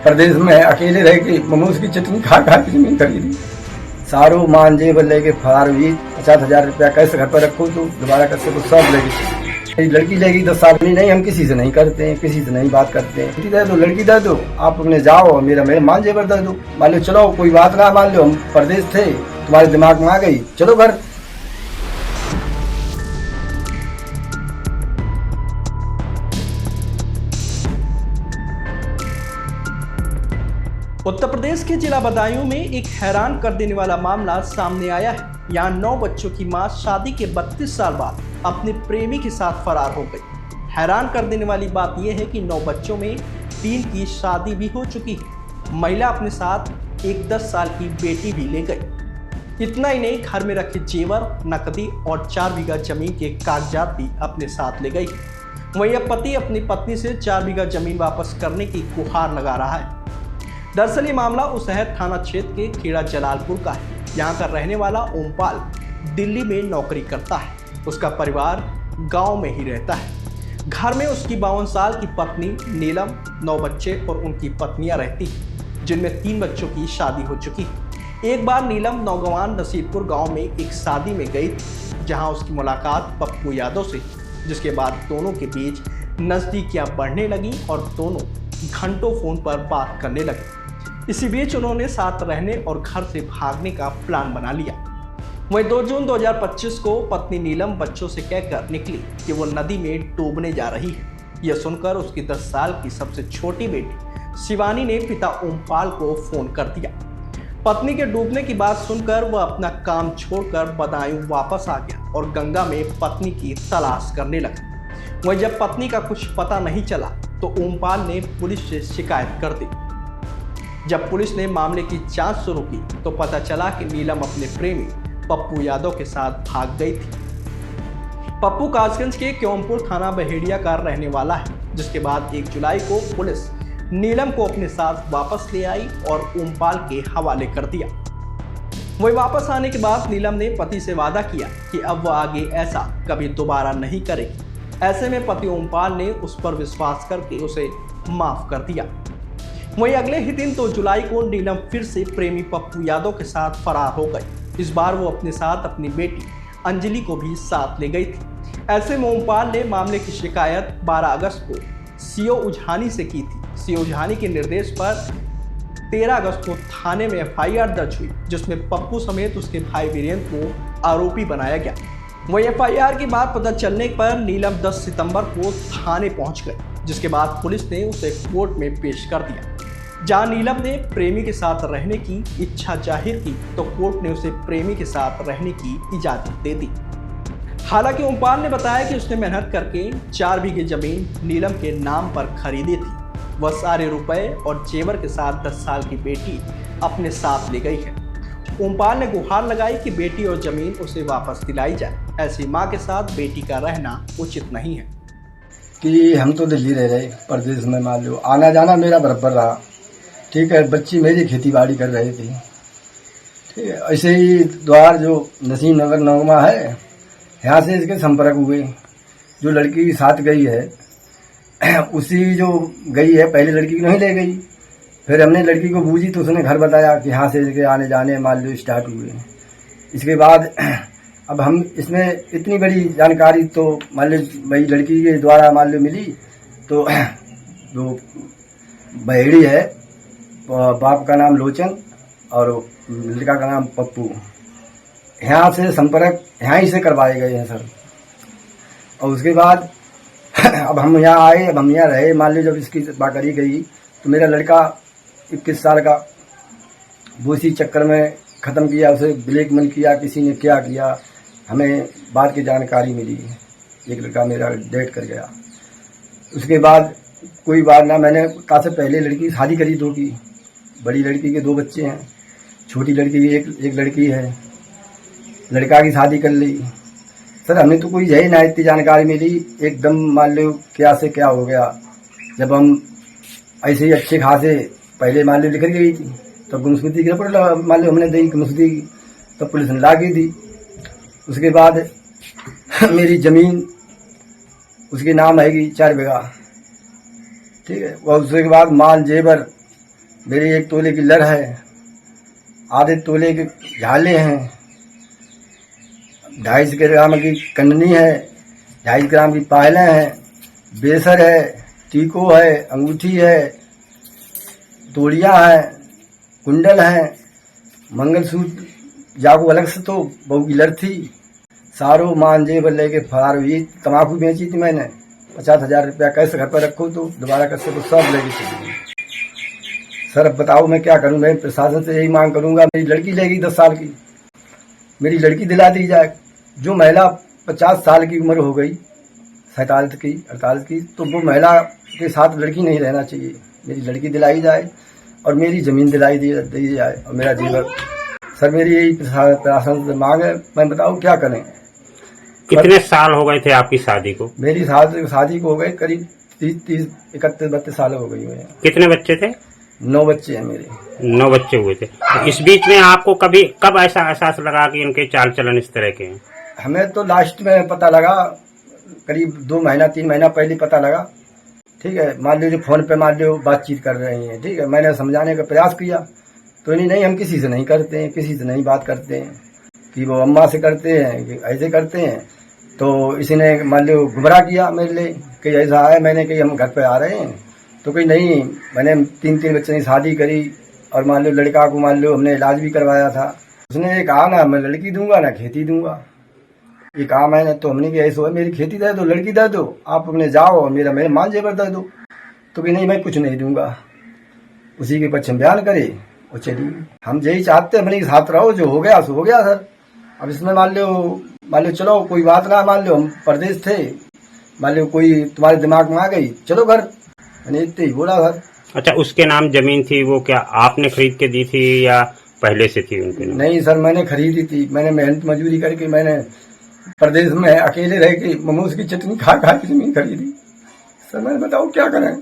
प्रदेश में अकेले रह के मोमोज की चटनी खा खा के जमीन खरीदी। सारो मान जेब लेके फरार हुई। 50,000 रुपया कैसे घर पर रखो तो दोबारा कैसे तो सब लेगी। लड़की लेगी 10 साल नहीं, हम किसी से नहीं करते हैं, किसी से नहीं बात करते हैं। लड़की दे दो, लड़की दे दो, आप अपने जाओ, मेरा मान जेबर दे दो। मान लो चलो कोई बात ना, मान लो हम प्रदेश थे, तुम्हारे दिमाग में आ गई, चलो घर। उत्तर प्रदेश के जिला बदायूं में एक हैरान कर देने वाला मामला सामने आया है। यहाँ 9 बच्चों की मां शादी के 32 साल बाद अपने प्रेमी के साथ फरार हो गई। हैरान कर देने वाली बात यह है कि 9 बच्चों में 3 की शादी भी हो चुकी है। महिला अपने साथ एक 10 साल की बेटी भी ले गई। इतना ही नहीं, घर में रखे जेवर, नकदी और 4 बीघा जमीन के कागजात भी अपने साथ ले गई। वहीं अब पति अपनी पत्नी से 4 बीघा जमीन वापस करने की गुहार लगा रहा है। दरअसल ये मामला उसहद थाना क्षेत्र के खेड़ा जलालपुर का है। यहाँ का रहने वाला ओमपाल दिल्ली में नौकरी करता है। उसका परिवार गांव में ही रहता है। घर में उसकी 52 साल की पत्नी नीलम, 9 बच्चे और उनकी पत्नियां रहती हैं, जिनमें 3 बच्चों की शादी हो चुकी है। एक बार नीलम नौगवान नसीरपुर गांव में एक शादी में गई थी, जहां उसकी मुलाकात पप्पू यादव से, जिसके बाद दोनों के बीच नज़दीकियां बढ़ने लगी और दोनों घंटों फोन पर बात करने लगे। इसी बीच उन्होंने साथ रहने और घर से भागने का प्लान बना लिया। वहीं 2 जून 2025 को पत्नी नीलम बच्चों से कहकर निकली कि वो नदी में डूबने जा रही है। यह सुनकर उसकी 10 साल की सबसे छोटी बेटी शिवानी ने पिता ओमपाल को फोन कर दिया। पत्नी के डूबने की बात सुनकर वह अपना काम छोड़कर बदायूं वापस आ गया और गंगा में पत्नी की तलाश करने लगा। वहीं जब पत्नी का कुछ पता नहीं चला तो ओमपाल ने पुलिस से शिकायत कर दी। जब पुलिस ने मामले की जांच शुरू की तो पता चला कि नीलम अपने प्रेमी पप्पू यादव के साथ भाग गई थी। पप्पू कासगंज के क्योमपुर थाना बहेड़िया का रहने वाला है, जिसके बाद 1 जुलाई को पुलिस नीलम को अपने साथ वापस ले आई और ओमपाल के हवाले कर दिया। वही वापस आने के बाद नीलम ने पति से वादा किया कि अब वह आगे ऐसा कभी दोबारा नहीं करेगी। ऐसे में पति ओमपाल ने उस पर विश्वास करके उसे माफ कर दिया। वहीं अगले ही दिन 2 जुलाई को नीलम फिर से प्रेमी पप्पू यादव के साथ फरार हो गई। इस बार वो अपने साथ अपनी बेटी अंजलि को भी साथ ले गई थी। ऐसे में ओमपाल ने मामले की शिकायत 12 अगस्त को सीओ उझानी से की थी। सीओ उझानी के निर्देश पर 13 अगस्त को थाने में FIR दर्ज हुई, जिसमें पप्पू समेत उसके भाई वीरेंद्र को आरोपी बनाया गया। वहीं FIR की बात पता चलने पर नीलम 10 सितंबर को थाने पहुंच गई, जिसके बाद पुलिस ने उसे कोर्ट में पेश कर दिया। जहां नीलम ने प्रेमी के साथ रहने की इच्छा जाहिर की तो कोर्ट ने उसे प्रेमी के साथ रहने की इजाजत दे दी। हालांकि ओमपाल ने बताया कि उसने मेहनत करके 4 बीघे जमीन नीलम के नाम पर खरीदी थी। वह सारे रुपए और जेवर के साथ 10 साल की बेटी अपने साथ ले गई है। ओमपाल ने गुहार लगाई कि बेटी और जमीन उसे वापस दिलाई जाए। ऐसी मां के साथ बेटी का रहना उचित नहीं है। कि हम तो दिल्ली रह रहे, प्रदेश में मान लो आना जाना मेरा बराबर रहा, ठीक है। बच्ची मेरी खेती बाड़ी कर रही थी, ठीक है। ऐसे ही द्वार जो नसीम नगर नौगमा है, यहाँ से इसके संपर्क हुए। जो लड़की साथ गई है उसी जो गई है, पहले लड़की को नहीं ले गई, फिर हमने लड़की को बूझी तो उसने घर बताया कि यहाँ से इसके आने जाने मान लो स्टार्ट हुए। इसके बाद अब हम इसमें इतनी बड़ी जानकारी तो मान लो भाई लड़की के द्वारा मान लो मिली, तो जो बहेड़ी है, बाप का नाम लोचन और लड़का का नाम पप्पू, यहाँ से संपर्क यहाँ ही से करवाए गए हैं सर। और उसके बाद अब हम यहाँ आए, अब हम यहाँ रहे। मान लो जब इसकी बात करी गई तो मेरा लड़का 21 साल का वो इसी चक्कर में ख़त्म किया, उसे ब्लैकमेल किया, किसी ने क्या किया, हमें बाद की जानकारी मिली। एक लड़का मेरा डेट कर गया। उसके बाद कोई बात ना, मैंने कहा से पहले लड़की शादी करी 2 की। बड़ी लड़की के 2 बच्चे हैं, छोटी लड़की की एक लड़की है। लड़का की शादी कर ली सर। हमें तो कोई यही ना इतनी जानकारी मिली, एकदम मान लो क्या से क्या हो गया। जब हम ऐसे ही अच्छे खासे पहले मान लो लिख गई थी, तब गुमशुदगी की रिपोर्ट मान लो हमने दी गुमशुदगी, तब पुलिस ने ला के दी। उसके बाद मेरी ज़मीन उसके नाम आएगी 4 बीघा, ठीक है। और उसके बाद माल जेवर मेरी 1 तोले की लर है, आधे तोले के झाले हैं, 250 ग्राम की कंडनी है, 250 ग्राम की पायलें हैं, बेसर है, टीको है, अंगूठी है, तोड़ियाँ है, कुंडल है, मंगलसूत्र जागो अलग से तो बहू की लर थी, सारो मान जेब लेके फरार हुई। तम्बाकू बेची थी मैंने, 50,000 रुपया कैसे घर पर रखो तो दोबारा कैसे तो सब लेके चली गई। सर अब बताओ मैं क्या करूं? मैं प्रशासन से यही मांग करूंगा, मेरी लड़की लेगी 10 साल की, मेरी लड़की दिला दी जाए। जो महिला 50 साल की उम्र हो गई, 47 की 48 की, तो वो महिला के साथ लड़की नहीं रहना चाहिए। मेरी लड़की दिलाई जाए और मेरी जमीन दिलाई दी जाए और मेरा जीवन। सर मेरी यही प्रशासन से मांग है, मैं बताऊं क्या करें। कितने साल हो गए थे आपकी शादी को? मेरी शादी को हो गए करीब 30, 31, 32 साल हो गई हुए। कितने बच्चे थे? 9 बच्चे हैं मेरे। 9 बच्चे हुए थे। इस बीच में आपको कब ऐसा एहसास लगा कि इनके चाल चलन इस तरह के हैं? हमें तो लास्ट में पता लगा, करीब 2 महीना 3 महीना पहले पता लगा। ठीक है, मान लीजिए फोन पे मान लो बातचीत कर रही हैं। ठीक है, मैंने समझाने का प्रयास किया तो नहीं हम किसी से नहीं करते हैं, किसी से नहीं बात करते हैं, कि वो अम्मा से करते हैं कि ऐसे करते हैं। तो इसी ने मान लो गुमराह किया मेरे लिए कि ऐसा है। मैंने कही हम घर पे आ रहे हैं, तो कही नहीं, मैंने 3 बच्चे की शादी करी और मान लो लड़का को मान लो हमने इलाज भी करवाया था। उसने ये कहा ना मैं लड़की दूंगा ना खेती दूंगा, ये कहा मैंने। तो हमने कि ऐसा है, मेरी खेती दे दो, लड़की दे दो, आप अपने जाओ और मेरा माल जेवर दे दो। तो कि नहीं मैं कुछ नहीं दूंगा। उसी के पक्ष में बयान करे और चलिए। हम यही चाहते हैं अपने साथ रहो, जो हो गया सो हो गया सर। अब इसमें मान लो चलो कोई बात ना, मान लो हम परदेश थे, मान लो कोई तुम्हारे दिमाग में आ गई, चलो घर, मैंने इतने ही बोला सर। अच्छा, उसके नाम जमीन थी, वो क्या आपने खरीद के दी थी या पहले से थी उनके नाम? नहीं सर, मैंने खरीदी थी। मैंने मेहनत मजदूरी करके मैंने प्रदेश में अकेले रह के मोमोज की चटनी खा के जमीन खरीदी। सर मैं बताओ क्या करें।